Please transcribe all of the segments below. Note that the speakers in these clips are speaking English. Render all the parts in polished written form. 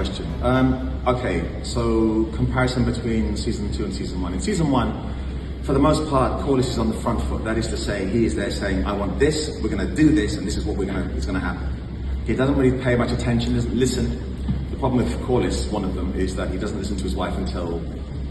question. Okay, so comparison between season 2 and season 1. In season 1, for the most part, Corlys is on the front foot. That is to say, he is there saying, I want this, we're going to do this, and this is what is going to happen. He doesn't really pay much attention, doesn't listen. The problem with Corlys, one of them, is that he doesn't listen to his wife until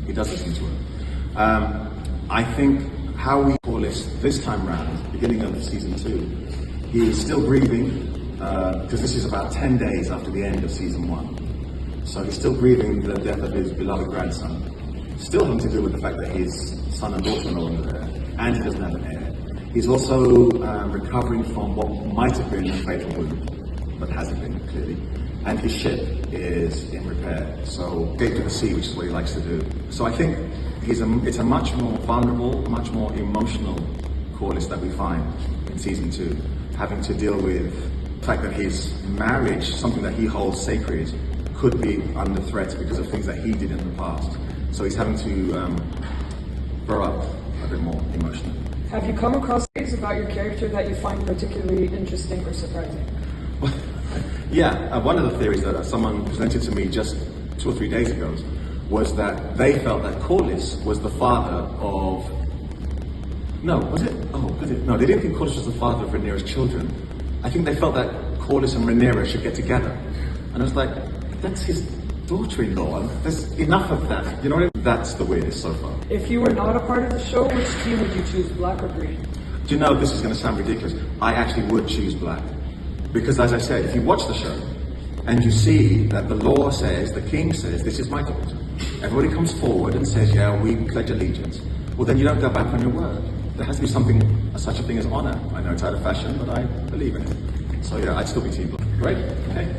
he does listen to her. I think how we Corlys this time round, beginning of season 2, he is still grieving, because this is about 10 days after the end of season 1. So he's still grieving the death of his beloved grandson. Still having to do with the fact that his son and daughter are no longer there, and he doesn't have an heir. He's also recovering from what might have been a fatal wound, but hasn't been, clearly. And his ship is in repair, so escape to the sea, which is what he likes to do. So I think it's a much more vulnerable, much more emotional Corlys that we find in season 2, having to deal with the fact that his marriage, something that he holds sacred, could be under threat because of things that he did in the past. So he's having to grow up a bit more emotionally. Have you come across things about your character that you find particularly interesting or surprising? Yeah, one of the theories that someone presented to me just 2 or 3 days ago was that they felt that Corlys was the father of... No, was it? Oh, was it? No, they didn't think Corlys was the father of Rhaenyra's children. I think they felt that Corlys and Rhaenyra should get together. And I was like, that's his daughter-in-law. There's enough of that. You know what I mean? That's the weirdest so far. If you were not a part of the show, which team would you choose, black or green? Do you know, this is going to sound ridiculous. I actually would choose black. Because as I said, if you watch the show and you see that the law says, the king says, this is my daughter. Everybody comes forward and says, yeah, we pledge allegiance. Well, then you don't go back on your word. There has to be such a thing as honor. I know it's out of fashion, but I believe in it. So yeah, I'd still be team black. Great. Okay.